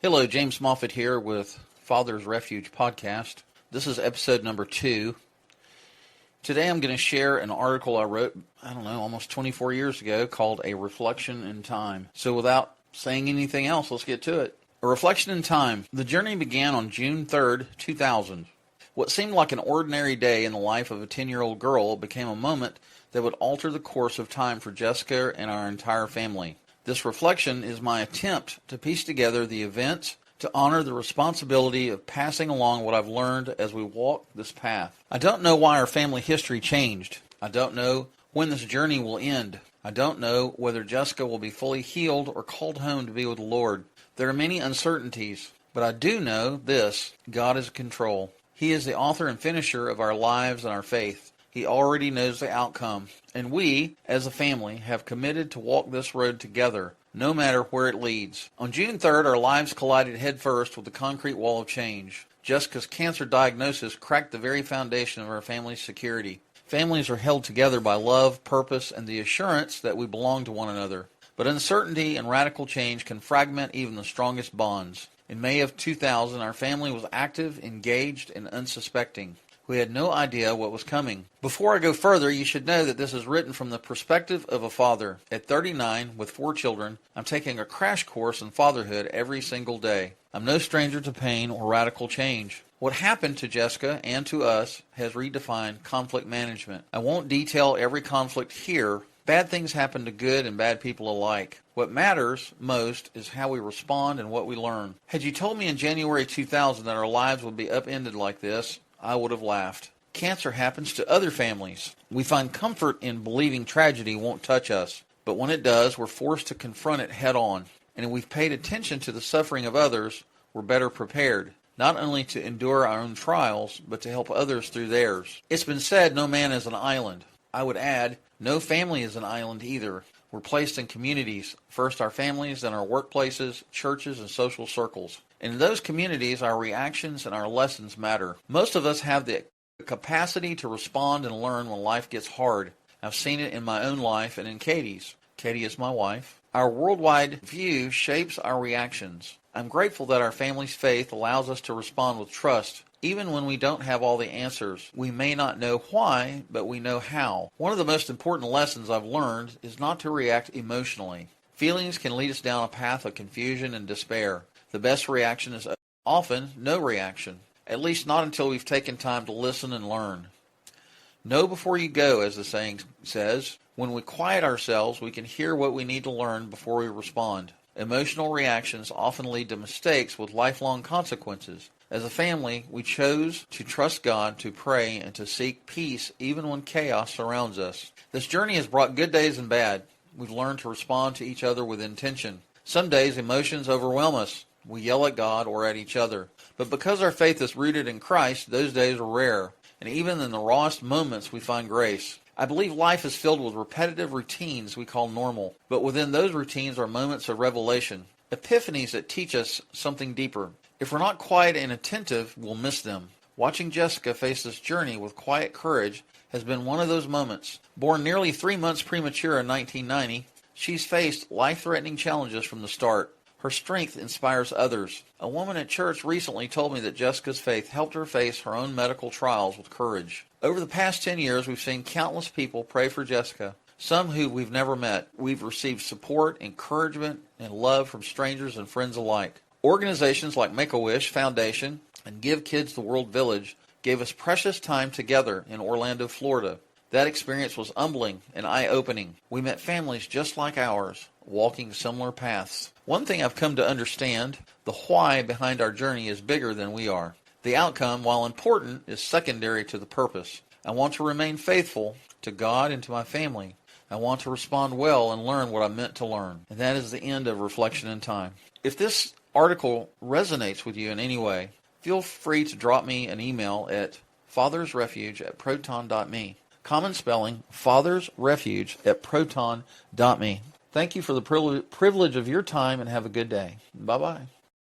Hello, James Moffitt here with Father's Refuge podcast. This is episode number 2. Today I'm going to share an article I wrote, almost 24 years ago called A Reflection in Time. So without saying anything else, let's get to it. A Reflection in Time. The journey began on June 3rd, 2000. What seemed like an ordinary day in the life of a 10-year-old girl became a moment that would alter the course of time for Jessica and our entire family. This reflection is my attempt to piece together the events to honor the responsibility of passing along what I've learned as we walk this path. I don't know why our family history changed. I don't know when this journey will end. I don't know whether Jessica will be fully healed or called home to be with the Lord. There are many uncertainties, but I do know this: God is in control. He is the author and finisher of our lives and our faith. He already knows the outcome, and we, as a family, have committed to walk this road together, no matter where it leads. On June 3rd, our lives collided headfirst with the concrete wall of change. Jessica's cancer diagnosis cracked the very foundation of our family's security. Families are held together by love, purpose, and the assurance that we belong to one another. But uncertainty and radical change can fragment even the strongest bonds. In May of 2000, our family was active, engaged, and unsuspecting. We had no idea what was coming. Before I go further, you should know that this is written from the perspective of a father. At 39, with 4 children, I'm taking a crash course in fatherhood every single day. I'm no stranger to pain or radical change. What happened to Jessica and to us has redefined conflict management. I won't detail every conflict here. Bad things happen to good and bad people alike. What matters most is how we respond and what we learn. Had you told me in January 2000 that our lives would be upended like this, I would have laughed. Cancer happens to other families. We find comfort in believing tragedy won't touch us, but when it does, we're forced to confront it head on. And if we've paid attention to the suffering of others, we're better prepared, not only to endure our own trials, but to help others through theirs. It's been said no man is an island. I would add, no family is an island either. We're placed in communities, first our families, then our workplaces, churches, and social circles. And in those communities, our reactions and our lessons matter. Most of us have the capacity to respond and learn when life gets hard. I've seen it in my own life and in Katie's. Katie is my wife. Our worldwide view shapes our reactions. I'm grateful that our family's faith allows us to respond with trust. Even when we don't have all the answers, we may not know why, but we know how. One of the most important lessons I've learned is not to react emotionally. Feelings can lead us down a path of confusion and despair. The best reaction is often no reaction, at least not until we've taken time to listen and learn. Know before you go, as the saying says. When we quiet ourselves, we can hear what we need to learn before we respond. Emotional reactions often lead to mistakes with lifelong consequences. As a family, we chose to trust God, to pray, and to seek peace even when chaos surrounds us. This journey has brought good days and bad. We've learned to respond to each other with intention. Some days emotions overwhelm us. We yell at God or at each other. But because our faith is rooted in Christ, those days are rare. And even in the rawest moments, we find grace. I believe life is filled with repetitive routines we call normal. But within those routines are moments of revelation, epiphanies that teach us something deeper. If we're not quiet and attentive, we'll miss them. Watching Jessica face this journey with quiet courage has been one of those moments. Born nearly 3 months premature in 1990, she's faced life-threatening challenges from the start. Her strength inspires others. A woman at church recently told me that Jessica's faith helped her face her own medical trials with courage. Over the past 10 years, we've seen countless people pray for Jessica, some who we've never met. We've received support, encouragement, and love from strangers and friends alike. Organizations like Make-A-Wish Foundation and Give Kids the World Village gave us precious time together in Orlando, Florida. That experience was humbling and eye-opening. We met families just like ours, walking similar paths. One thing I've come to understand, the why behind our journey is bigger than we are. The outcome, while important, is secondary to the purpose. I want to remain faithful to God and to my family. I want to respond well and learn what I'm meant to learn. And that is the end of Reflection in Time. If this article resonates with you in any way, feel free to drop me an email at fathersrefuge@proton.me. Common spelling, fathersrefuge@proton.me. Thank you for the privilege of your time and have a good day. Bye-bye.